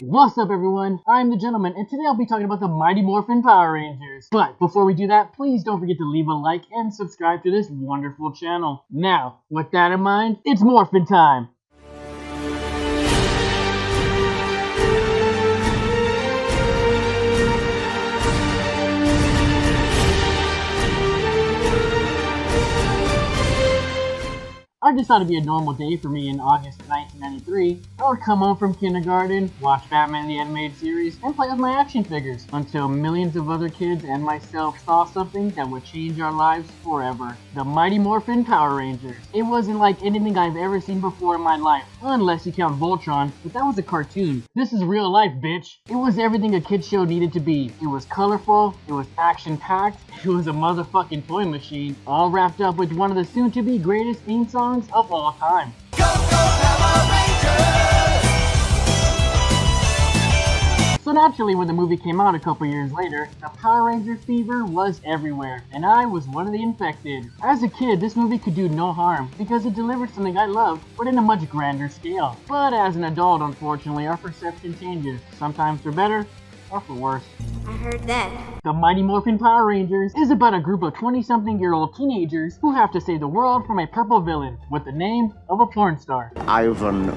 What's up everyone, I'm the Gentleman, and today I'll be talking about the Mighty Morphin Power Rangers. But before we do that, please don't forget to leave a like and subscribe to this wonderful channel. Now, with that in mind, it's Morphin time! I just thought it'd be a normal day for me in August of 1993. I would come home from kindergarten, watch Batman the Animated Series, and play with my action figures, until millions of other kids and myself saw something that would change our lives forever. The Mighty Morphin Power Rangers. It wasn't like anything I've ever seen before in my life, unless you count Voltron, but that was a cartoon. This is real life, bitch. It was everything a kid's show needed to be. It was colorful, it was action-packed, it was a motherfucking toy machine, all wrapped up with one of the soon-to-be greatest theme songs of all time. Go, go, Power Rangers! So naturally, when the movie came out a couple years later, the Power Ranger fever was everywhere, and I was one of the infected. As a kid, this movie could do no harm, because it delivered something I loved, but in a much grander scale. But as an adult, unfortunately, our perception changes, sometimes for better, or for worse. I heard that. The Mighty Morphin Power Rangers is about a group of 20-something-year-old teenagers who have to save the world from a purple villain with the name of a porn star. Ivan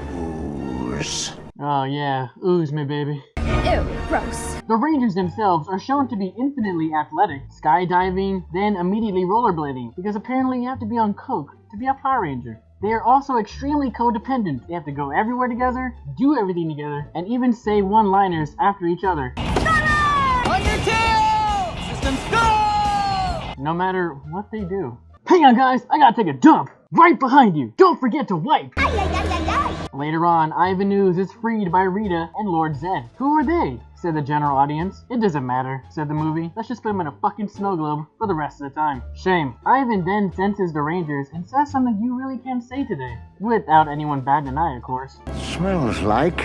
Ooze. Oh yeah, ooze me baby. Ew, gross. The Rangers themselves are shown to be infinitely athletic, skydiving, then immediately rollerblading, because apparently you have to be on coke to be a Power Ranger. They are also extremely codependent. They have to go everywhere together, do everything together, and even say one-liners after each other. On your tail! Systems go! No matter what they do. Hang on guys, I gotta take a dump! Right behind you! Don't forget to wipe! Ay, ay, ay, ay, ay. Later on, Ivan Ooze is freed by Rita and Lord Zed. Who are they? Said the general audience. It doesn't matter, said the movie. Let's just put him in a fucking snow globe for the rest of the time. Shame. Ivan then senses the Rangers and says something you really can't say today. Without anyone batting an eye, of course. Smells like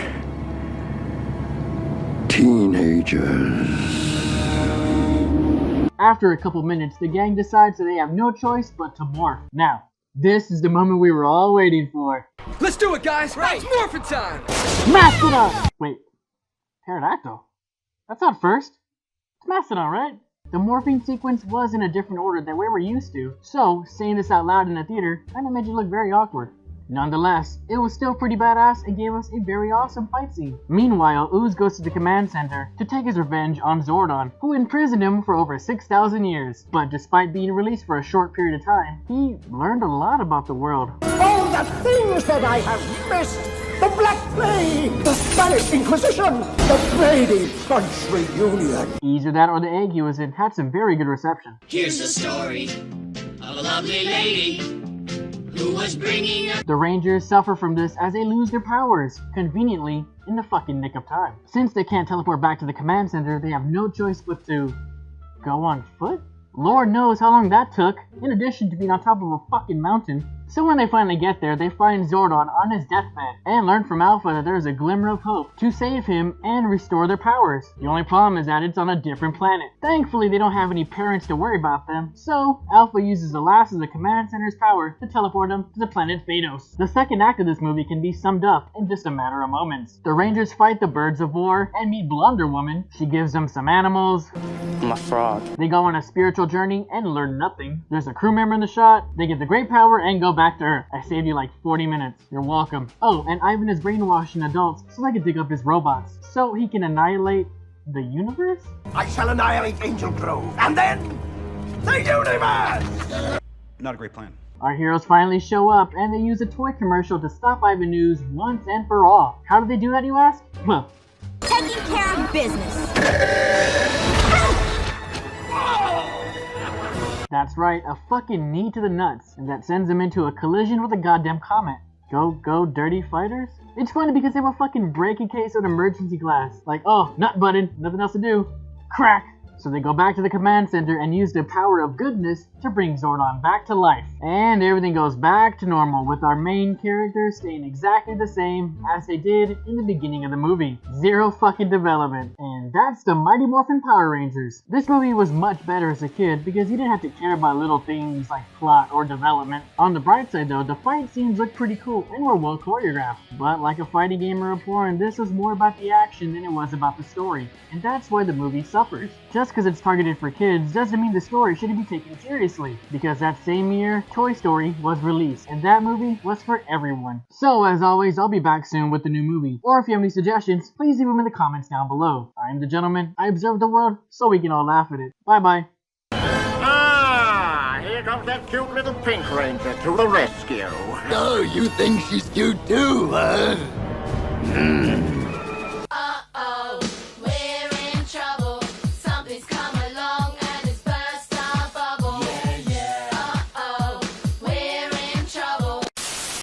teenagers. After a couple minutes, the gang decides that they have no choice but to morph. Now, this is the moment we were all waiting for. Let's do it, guys! Right. It's morphin' time! Mastodon! Wait, pterodactyl? That's not first. It's Mastodon, right? The morphing sequence was in a different order than we were used to, so saying this out loud in the theater kinda made you look very awkward. Nonetheless, it was still pretty badass and gave us a very awesome fight scene. Meanwhile, Ooze goes to the command center to take his revenge on Zordon, who imprisoned him for over 6,000 years. But despite being released for a short period of time, he learned a lot about the world. Oh, the things that I have missed! The Black Plague! The Spanish Inquisition! The Brady Bunch reunion! Either that or the egg he was in had some very good reception. Here's the story of a lovely lady who was bringing up. The Rangers suffer from this as they lose their powers, conveniently, in the fucking nick of time. Since they can't teleport back to the command center, they have no choice but to go on foot? Lord knows how long that took, in addition to being on top of a fucking mountain. So when they finally get there, they find Zordon on his deathbed, and learn from Alpha that there is a glimmer of hope to save him and restore their powers. The only problem is that it's on a different planet. Thankfully, they don't have any parents to worry about them, so Alpha uses the last of the command center's power to teleport them to the planet Phaedos. The second act of this movie can be summed up in just a matter of moments. The Rangers fight the Birds of War and meet Blunder Woman. She gives them some animals. I'm a fraud. They go on a spiritual journey and learn nothing. There's a crew member in the shot. They get the great power and go back to Earth. I saved you like 40 minutes. You're welcome. Oh, and Ivan is brainwashing adults so they can dig up his robots, so he can annihilate the universe? I shall annihilate Angel Grove, and then the universe! Not a great plan. Our heroes finally show up, and they use a toy commercial to stop Ivan Ooze once and for all. How do they do that, you ask? Well, Taking care of business. that's right, a fucking knee to the nuts, and that sends them into a collision with a goddamn comet. Go, dirty fighters? It's funny because they will fucking break a case of emergency glass. Like, oh, nut button, nothing else to do. Crack! So they go back to the command center and use the power of goodness to bring Zordon back to life. And everything goes back to normal, with our main characters staying exactly the same as they did in the beginning of the movie. Zero fucking development. And that's the Mighty Morphin Power Rangers. This movie was much better as a kid because you didn't have to care about little things like plot or development. On the bright side though, the fight scenes looked pretty cool and were well choreographed. But like a fighting game or a porn, this was more about the action than it was about the story. And that's why the movie suffers. Just because it's targeted for kids doesn't mean the story shouldn't be taken seriously. Because that same year, Toy Story was released, and that movie was for everyone. So as always, I'll be back soon with the new movie. Or if you have any suggestions, please leave them in the comments down below. I'm the gentleman, I observe the world, so we can all laugh at it. Bye bye. Ah, here comes that cute little Pink Ranger to the rescue. Oh, you think she's cute too, huh?